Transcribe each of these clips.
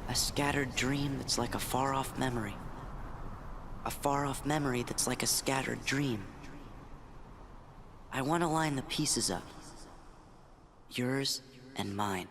A scattered dream that's like a far-off memory. A far-off memory that's like a scattered dream. I want to line the pieces up. Yours and mine.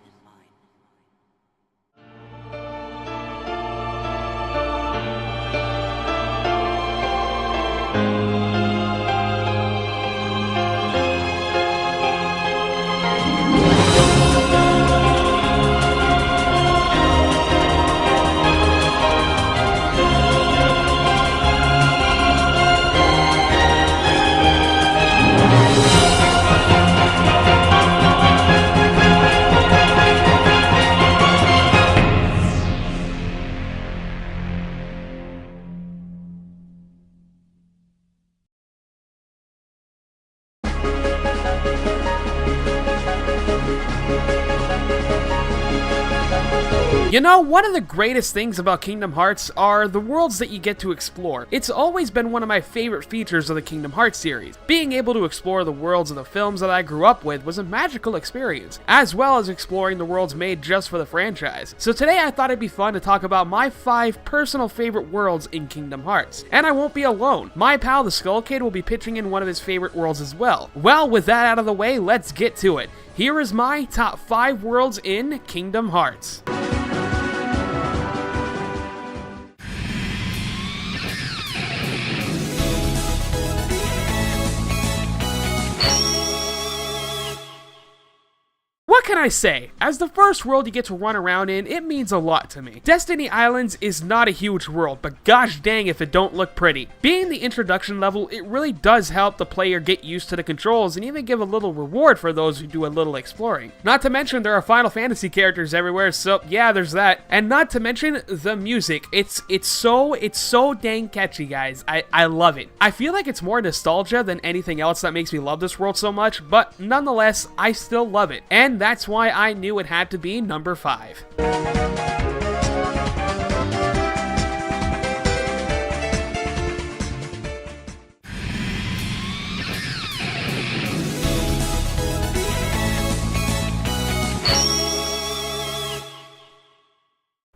You know, one of the greatest things about Kingdom Hearts are the worlds that you get to explore. It's always been one of my favorite features of the Kingdom Hearts series. Being able to explore the worlds of the films that I grew up with was a magical experience, as well as exploring the worlds made just for the franchise. So today I thought it'd be fun to talk about my 5 personal favorite worlds in Kingdom Hearts. And I won't be alone. My pal TheSkullKid will be pitching in one of his favorite worlds as well. Well, with that out of the way, let's get to it. Here is my top 5 worlds in Kingdom Hearts. What can I say? As the first world you get to run around in, it means a lot to me. Destiny Islands is not a huge world, but gosh dang if it don't look pretty. Being the introduction level, it really does help the player get used to the controls and even give a little reward for those who do a little exploring. Not to mention there are Final Fantasy characters everywhere, so yeah, there's that. And not to mention the music. It's so dang catchy, guys. I love it. I feel like it's more nostalgia than anything else that makes me love this world so much, but nonetheless, I still love it. And that's why I knew it had to be number 5.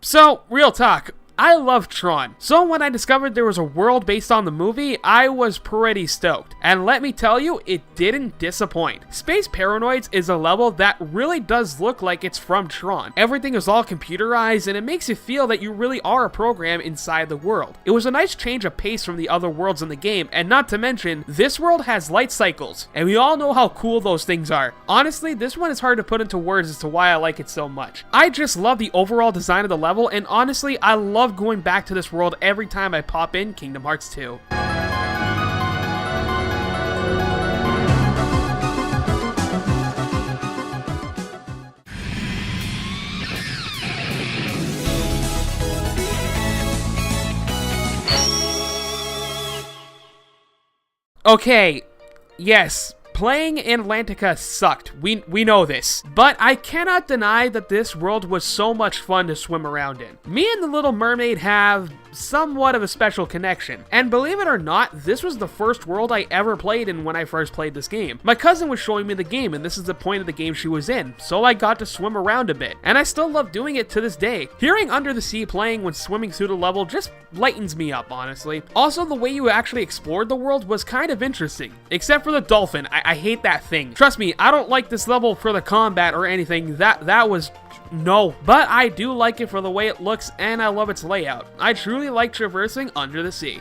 So, real talk. I love Tron, so when I discovered there was a world based on the movie, I was pretty stoked. And let me tell you, it didn't disappoint. Space Paranoids is a level that really does look like it's from Tron. Everything is all computerized and it makes you feel that you really are a program inside the world. It was a nice change of pace from the other worlds in the game, and not to mention, this world has light cycles, and we all know how cool those things are. Honestly, this one is hard to put into words as to why I like it so much. I just love the overall design of the level, and honestly, I love going back to this world every time I pop in Kingdom Hearts 2. Okay, yes. Playing in Atlantica sucked, we know this, but I cannot deny that this world was so much fun to swim around in. Me and the Little Mermaid have somewhat of a special connection, and believe it or not, this was the first world I ever played in when I first played this game. My cousin was showing me the game, and this is the point of the game she was in, so I got to swim around a bit, and I still love doing it to this day. Hearing Under the Sea playing when swimming through the level just lightens me up, honestly. Also, the way you actually explored the world was kind of interesting, except for the dolphin. I hate that thing. Trust me, I don't like this level for the combat or anything. That was no. But I do like it for the way it looks, and I love its layout. I truly like traversing under the sea.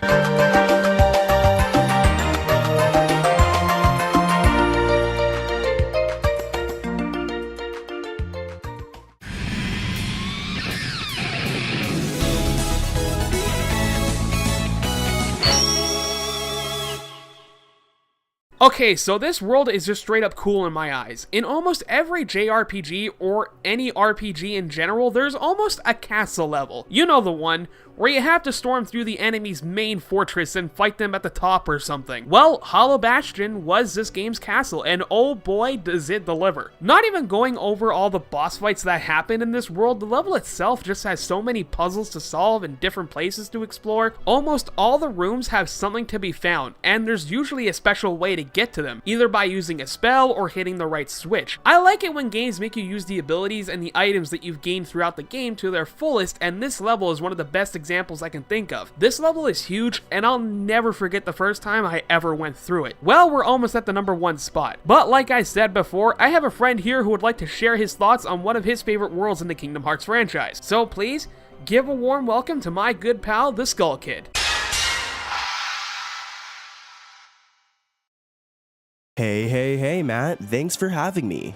Okay, so this world is just straight up cool in my eyes. In almost every JRPG, or any RPG in general, there's almost a castle level. You know the one, where you have to storm through the enemy's main fortress and fight them at the top or something. Well, Hollow Bastion was this game's castle, and oh boy does it deliver. Not even going over all the boss fights that happen in this world, the level itself just has so many puzzles to solve and different places to explore. Almost all the rooms have something to be found, and there's usually a special way to get to them, either by using a spell or hitting the right switch. I like it when games make you use the abilities and the items that you've gained throughout the game to their fullest, and this level is one of the best examples I can think of. This level is huge, and I'll never forget the first time I ever went through it. Well, we're almost at the number 1 spot, but like I said before, I have a friend here who would like to share his thoughts on one of his favorite worlds in the Kingdom Hearts franchise. So please, give a warm welcome to my good pal, TheSkullKid. Hey, Matt. Thanks for having me.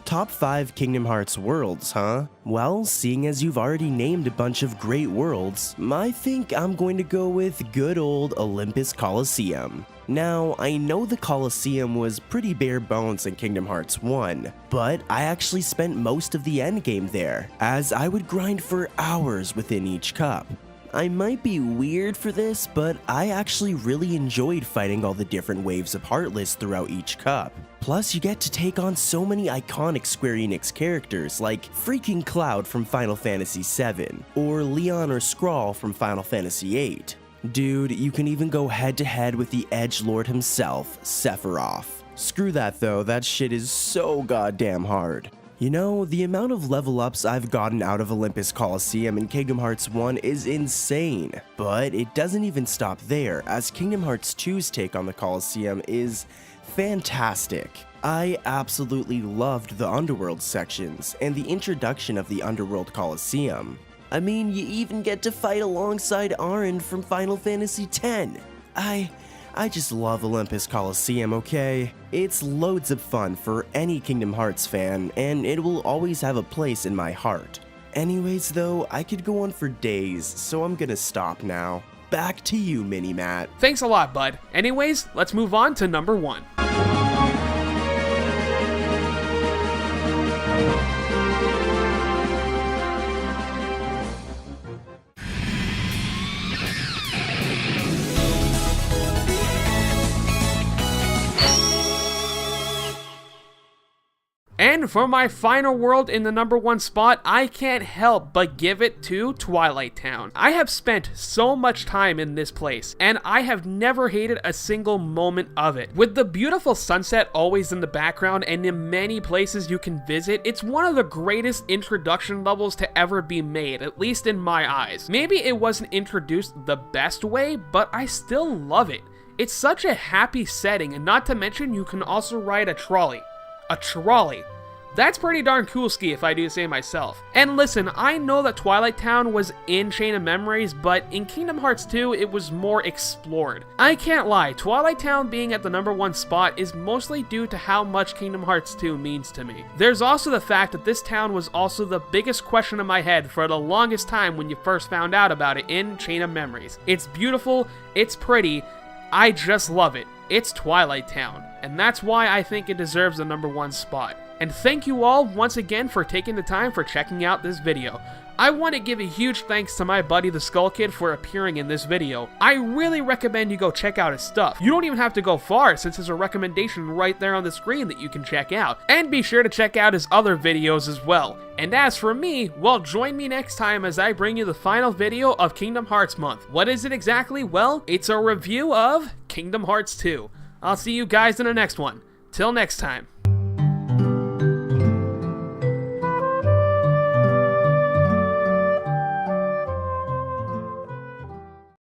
Top 5 Kingdom Hearts worlds, huh? Well, seeing as you've already named a bunch of great worlds, I think I'm going to go with good old Olympus Coliseum. Now, I know the Coliseum was pretty bare bones in Kingdom Hearts 1, but I actually spent most of the endgame there, as I would grind for hours within each cup. I might be weird for this, but I actually really enjoyed fighting all the different waves of Heartless throughout each cup. Plus, you get to take on so many iconic Square Enix characters like freaking Cloud from Final Fantasy VII, or Leon or Squall from Final Fantasy VIII. Dude, you can even go head to head with the edgelord himself, Sephiroth. Screw that though, that shit is so goddamn hard. You know, the amount of level ups I've gotten out of Olympus Coliseum in Kingdom Hearts 1 is insane, but it doesn't even stop there, as Kingdom Hearts 2's take on the Coliseum is fantastic. I absolutely loved the Underworld sections and the introduction of the Underworld Coliseum. I mean, you even get to fight alongside Auron from Final Fantasy X. I just love Olympus Coliseum, okay? It's loads of fun for any Kingdom Hearts fan, and it will always have a place in my heart. Anyways though, I could go on for days, so I'm gonna stop now. Back to you, Mini-Matt. Thanks a lot, bud. Anyways, let's move on to number 1. And for my final world in the number 1 spot, I can't help but give it to Twilight Town. I have spent so much time in this place, and I have never hated a single moment of it. With the beautiful sunset always in the background and in many places you can visit, it's one of the greatest introduction levels to ever be made, at least in my eyes. Maybe it wasn't introduced the best way, but I still love it. It's such a happy setting, and not to mention you can also ride a trolley. A trolley. That's pretty darn cool ski if I do say myself. And listen, I know that Twilight Town was in Chain of Memories, but in Kingdom Hearts 2, it was more explored. I can't lie, Twilight Town being at the number 1 spot is mostly due to how much Kingdom Hearts 2 means to me. There's also the fact that this town was also the biggest question in my head for the longest time when you first found out about it in Chain of Memories. It's beautiful, it's pretty, I just love it. It's Twilight Town, and that's why I think it deserves the number 1 spot. And thank you all once again for taking the time for checking out this video. I want to give a huge thanks to my buddy TheSkullKid for appearing in this video. I really recommend you go check out his stuff. You don't even have to go far since there's a recommendation right there on the screen that you can check out. And be sure to check out his other videos as well. And as for me, well, join me next time as I bring you the final video of Kingdom Hearts month. What is it exactly? Well, it's a review of Kingdom Hearts 2. I'll see you guys in the next one. Till next time.